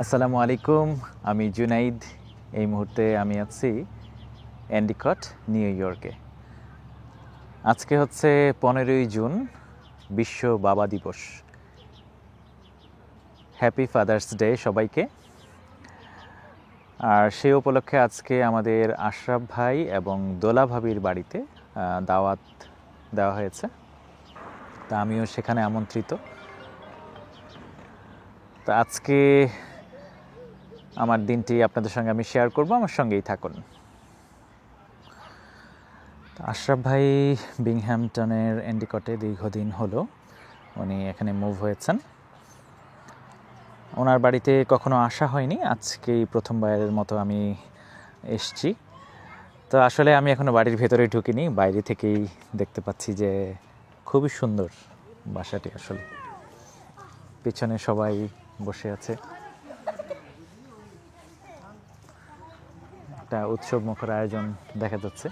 আসসালামু আলাইকুম, আমি জুনাইদ। এই মুহূর্তে আমি আছি এন্ডিকট, নিউ ইয়র্কে। আজকে হচ্ছে 15ই জুন, বিশ্ব বাবা দিবস। হ্যাপি ফাদার্স ডে সবাইকে। আর সেই উপলক্ষে আজকে আমাদের আশরাফ ভাই এবং দোলা ভাবির বাড়িতে দাওয়াত দেওয়া হয়েছে, তা আমিও সেখানে আমন্ত্রিত। তা আজকে আমার দিনটি আপনাদের সঙ্গে আমি শেয়ার করব, আমার সঙ্গেই থাকুন। আশরাফ ভাই বিংহ্যামটনের এন্ডিকটে দীর্ঘদিন হলো উনি এখানে মুভ হয়েছেন। ওনার বাড়িতে কখনো আসা হয়নি, আজকেই প্রথমবারের মতো আমি এসছি। তো আসলে আমি এখনও বাড়ির ভেতরে ঢুকিনি, বাইরে থেকেই দেখতে পাচ্ছি যে খুবই সুন্দর বাসাটি। আসলে পিছনে সবাই বসে আছে, একটা উৎসব মুখর আয়োজন দেখা যাচ্ছে।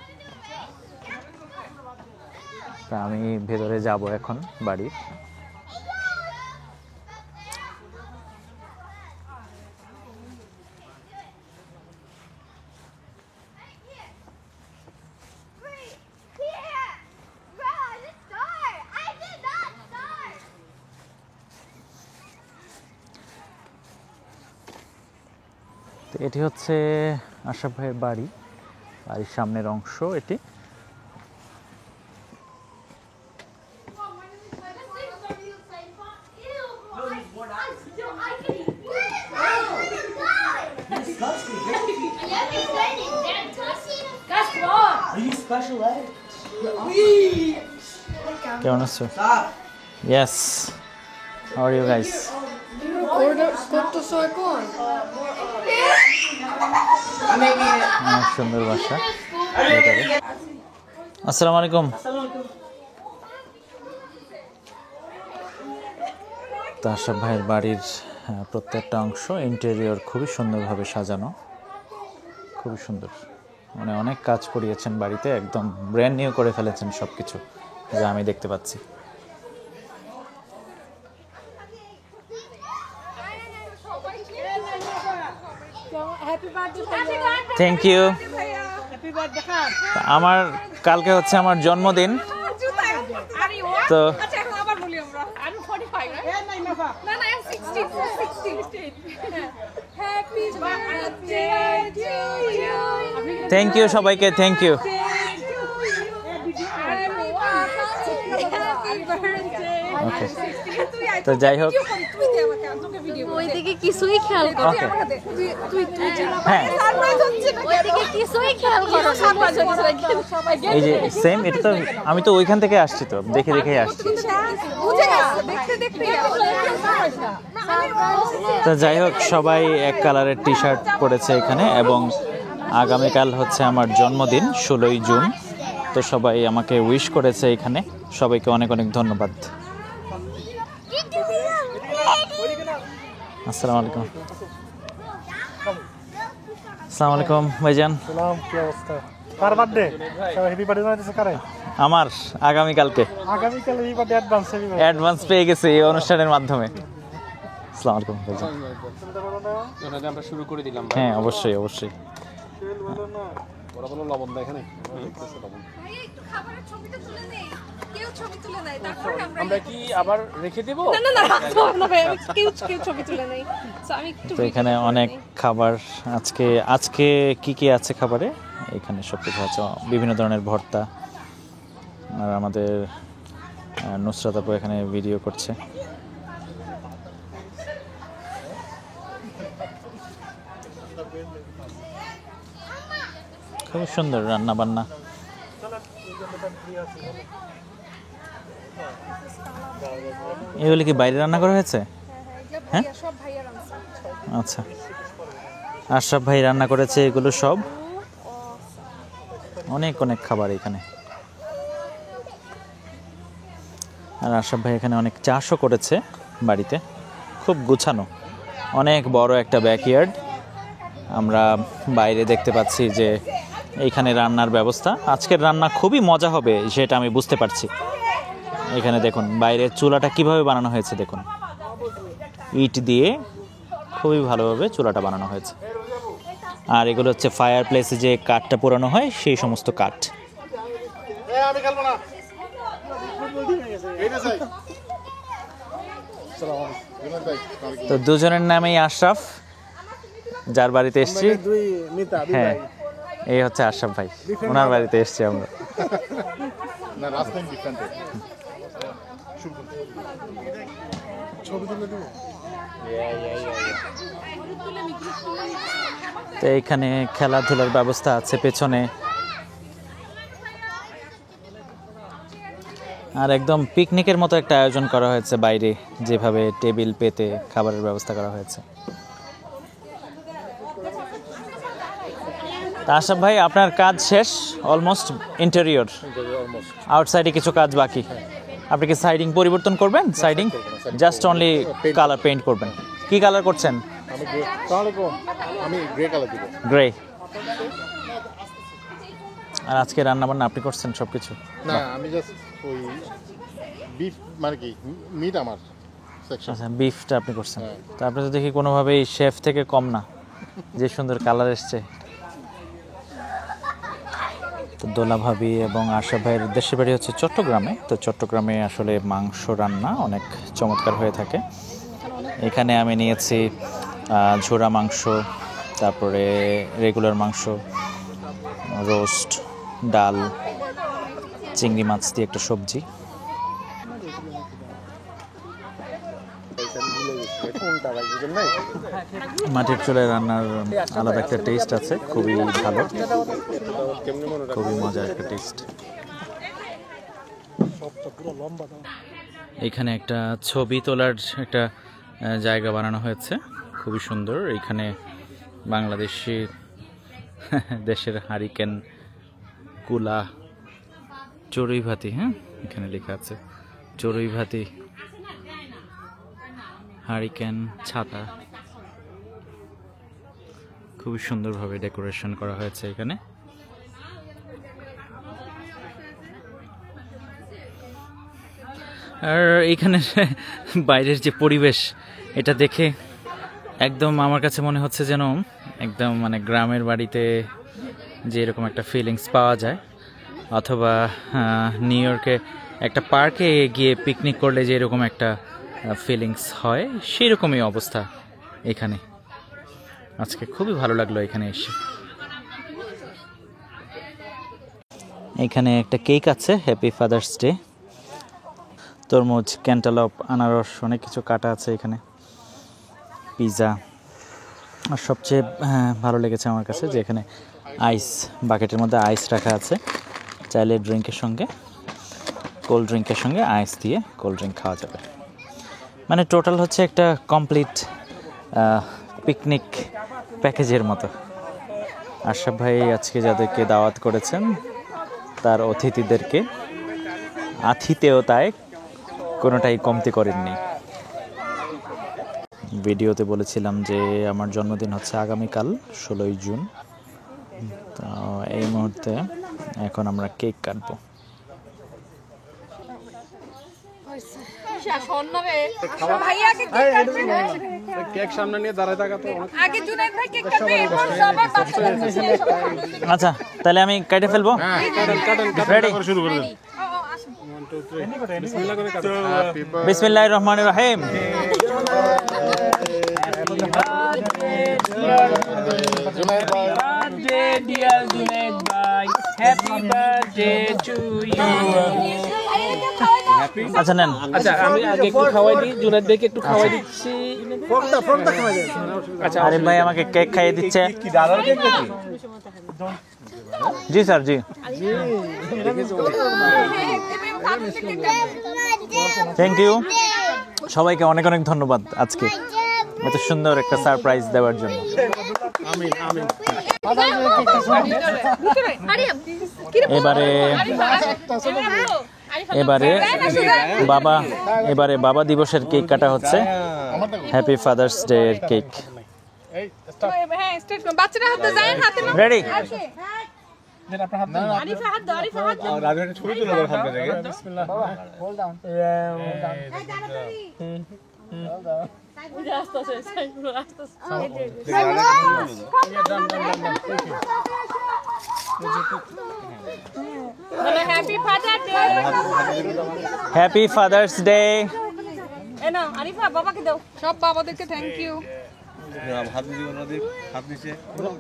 তা আমি ভেতরে যাব এখন বাড়ির। তো এটি হচ্ছে আশরাফ ভাইয়ের বাড়ি, বাড়ির সামনের অংশ এটি। কেমন আছো? Yes, how are you guys? অনেক সুন্দর বাসা। আসসালামু আলাইকুম। তো আশরাফ ভাইয়ের বাড়ির প্রত্যেকটা অংশ ইন্টেরিয়র খুবই সুন্দরভাবে সাজানো, খুবই সুন্দর। মানে অনেক কাজ করিয়েছেন বাড়িতে, একদম ব্র্যান্ড নিউ করে ফেলেছেন সব কিছু, যা আমি দেখতে পাচ্ছি। Thank you. আমার কালকে হচ্ছে আমার জন্মদিন, তো থ্যাংক ইউ সবাইকে, থ্যাংক ইউ। ওকে, তো যাই হোক, কিছুই খেয়াল করো, হ্যাঁ এই যে সেম, এটা তো আমি তো ওইখান থেকে আসছি, তো দেখে দেখেই আসছি। তো যাই হোক, সবাই এক কালারের টি শার্ট পরেছে এখানে, এবং আগামীকাল হচ্ছে আমার জন্মদিন 16ই জুন। তো সবাই আমাকে উইশ করেছে এখানে, সবাইকে অনেক অনেক ধন্যবাদ। আসসালামু আলাইকুম। আসসালামু আলাইকুম ভাইজান। কি অবস্থা? কার বার্থডে? হ্যাপি বার্থডে জানাইতেছে কারে? আমার আগামীকালকে। আগামীকাল এই বার্থডে অ্যাডভান্স পেয়ে গেছে এই অনুষ্ঠানের মাধ্যমে। আসসালামু আলাইকুম ভাইজান। আমরা শুরু করে দিলাম। হ্যাঁ, অবশ্যই অবশ্যই। বড় বড় লবণ দেয় এখানে। আমরা কি আবার রেখে দেব? তো এখানে অনেক খাবার, আজকে কি কি আছে খাবারে, এখানে সব কিছু আছে, বিভিন্ন ধরনের ভর্তা। আর আমাদের নুসরাত আপু এখানে ভিডিও করছে। খুব সুন্দর রান্না বান্না। এগুলি কি বাইরে রান্না করা হয়েছে? হ্যাঁ, আচ্ছা, আশরাফ ভাই রান্না করেছে এগুলো সব। অনেক অনেক খাবার এখানে। আর আশরাফ ভাই এখানে অনেক চাষও করেছে বাড়িতে, খুব গুছানো, অনেক বড় একটা ব্যাকইয়ার্ড। আমরা বাইরে দেখতে পাচ্ছি যে এইখানে রান্নার ব্যবস্থা। আজকের রান্না খুবই মজা হবে সেটা আমি বুঝতে পারছি। এখানে দেখুন বাইরের চুলাটা কিভাবে বানানো হয়েছে, দেখুন ইট দিয়ে খুবই ভালোভাবে চুলাটা বানানো হয়েছে। আর এগুলো হচ্ছে ফায়ার প্লেসে যে কাঠটা পোড়ানো হয় সেই সমস্ত কাঠ। তো দুজনের নামেই আশরাফ, যার বাড়িতে এসছি। হ্যাঁ, এই হচ্ছে আশরাফ ভাই, ওনার বাড়িতে এসছি আমরা। তো এইখানে খেলাধুলার ব্যবস্থা আছে পেছনে, আর একদম পিকনিকের মতো একটা আয়োজন করা হয়েছে বাইরে, যেভাবে টেবিল পেতে খাবারের ব্যবস্থা করা হয়েছে। তা আশরাফ ভাই, আপনার কাজ শেষ অলমোস্ট, ইন্টেরিয়র, আউটসাইডে কিছু কাজ বাকি। আপনি কি সাইডিং পরিবর্তন করবেন? Siding just only colour paint করবেন। কি কালার করছেন? আমি গ্রে কালার দিব। গ্রে। আর আজকে রান্না বান্না আপনি করছেন সবকিছু? না, আমি জাস্ট ওই বিফ মানে কি মিট আমার সেকশন। আচ্ছা, বিফটা আপনি করছেন। তো আপনি তো দেখি কোনোভাবেই শেফ থেকে কম না, যে সুন্দর কালার এসছে। তো দোলা ভাবি এবং আশরাফ ভাইয়ের দেশের বাড়ি হচ্ছে চট্টগ্রামে। তো চট্টগ্রামে আসলে মাংস রান্না অনেক চমৎকার হয়ে থাকে। এখানে আমি নিয়েছি ঝোড়া মাংস, তারপরে রেগুলার মাংস, রোস্ট, ডাল, চিংড়ি মাছ দিয়ে একটা সবজি। মাটির চুলায় রান্নার আলাদা একটা টেস্ট আছে, খুবই ভালো, খুবই মজার একটা টেস্ট। এখানে একটা ছবি তোলার একটা জায়গা বানানো হয়েছে, খুবই সুন্দর। এখানে বাংলাদেশি দেশের হারিকেন, কুলা, চড়ুই ভাতি, হ্যাঁ এখানে লেখা আছে চড়ুই ভাতি, হারিকেন, ছাতা, খুবই সুন্দরভাবে ডেকোরেশন করা হয়েছে এখানে। আর এখানে বাইরের যে পরিবেশ, এটা দেখে একদম আমার কাছে মনে হচ্ছে যেন একদম মানে গ্রামের বাড়িতে যে এরকম একটা ফিলিংস পাওয়া যায়, অথবা নিউ ইয়র্কে একটা পার্কে গিয়ে পিকনিক করলে যে এরকম একটা ফিলিংস হয়, সেই রকমই অবস্থা এখানে। আজকে খুবই ভালো লাগলো এখানে এসে। এখানে একটা কেক আছে, হ্যাপি ফাদার্স ডে। তরমুজ, ক্যান্টালপ, আনারস, অনেক কিছু কাটা আছে এখানে, পিৎজা। আর সবচেয়ে ভালো লেগেছে আমার কাছে যে এখানে আইস, বাকেটের মধ্যে আইস রাখা আছে। চাইলে ড্রিঙ্কের সঙ্গে, কোল্ড ড্রিঙ্কের সঙ্গে আইস দিয়ে কোল্ড ড্রিঙ্ক খাওয়া যাবে। মানে টোটাল হচ্ছে একটা কমপ্লিট পিকনিক প্যাকেজের মতো। আশরাফ ভাই আজকে যাদেরকে দাওয়াত করেছেন তার অতিথিদেরকে, আতিথেয়তায় কোনোটাই কমতি করেননি। ভিডিওতে বলেছিলাম যে আমার জন্মদিন হচ্ছে আগামীকাল 16ই জুন। তো এই মুহূর্তে এখন আমরা কেক কাটবো। কেক সামনে নিয়ে দাঁড়ায় থাকা তো আচ্ছা, তাহলে আমি কেটে ফেলবো। রেডি? শুরু করে দেন। বিসমিল্লাহির রহমানির রহিম। আচ্ছা নেন। আচ্ছা, আমি আগে একটু খাওয়াই দিই, জুনায়েদ ভাইকে একটু খাওয়াই দিচ্ছি। আচ্ছা, আরিফ ভাই আমাকে কেক খাইয়ে দিচ্ছে। জি স্যার, জি। Thank you. সবাইকে অনেক অনেক ধন্যবাদ আজকে এত সুন্দর একটা সারপ্রাইজ দেওয়ার জন্য। আমিন আমিন। এবারে বাবা দিবসের কেক কাটা হচ্ছে, হ্যাপি ফাদার্স ডে এর cake. Ready? Happy father day. Happy father's day. এ নাও আরিফা বাবাকে দাও। সব বাবাদেরকে থ্যাংক ইউ।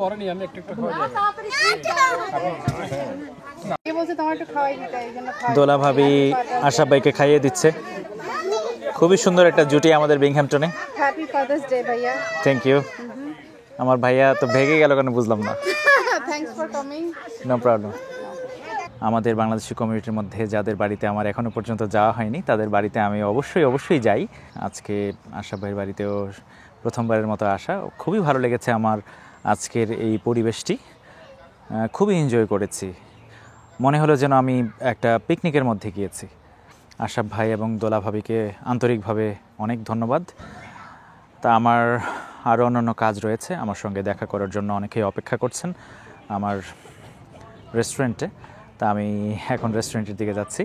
পরে নি আমি একটু একটু খাওয়া যাবে। কে বলছে তোমার একটু খাওয়াই দিতে, এই জন্য খাওয়াই। দোলা ভাবি আশা ভাইকে খাইয়ে দিচ্ছে। খুবই সুন্দর একটা জুটি আমাদের বিংহ্যামটনে। হ্যাপি ফাদার্স ডে ভাইয়া। Thank you. আমার ভাইয়া তো ভেগে গেল কেন বুঝলাম না। Thanks for coming. No problem. আমাদের বাংলাদেশি কমিউনিটির মধ্যে যাদের বাড়িতে আমার এখনও পর্যন্ত যাওয়া হয়নি তাদের বাড়িতে আমি অবশ্যই যাই। আজকে আশা ভাইয়ের বাড়িতেও প্রথমবারের মতো আসা, খুবই ভালো লেগেছে আমার আজকের এই পরিবেশটি। খুবই এনজয় করেছি, মনে হলো যেন আমি একটা পিকনিকের মধ্যে গিয়েছি। আশাফ ভাই এবং দোলা ভাবিকে আন্তরিকভাবে অনেক ধন্যবাদ। তা আমার আরও অন্যান্য কাজ রয়েছে, আমার সঙ্গে দেখা করার জন্য অনেকেই অপেক্ষা করছেন আমার রেস্টুরেন্টে। তা আমি এখন রেস্টুরেন্টের দিকে যাচ্ছি।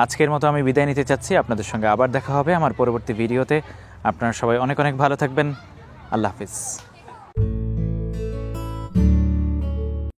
আজকের মতো আমি বিদায় নিতে চাচ্ছি। আপনাদের সঙ্গে আবার দেখা হবে আমার পরবর্তী ভিডিওতে। আপনারা সবাই অনেক ভালো থাকবেন। আল্লাহ হাফিজ।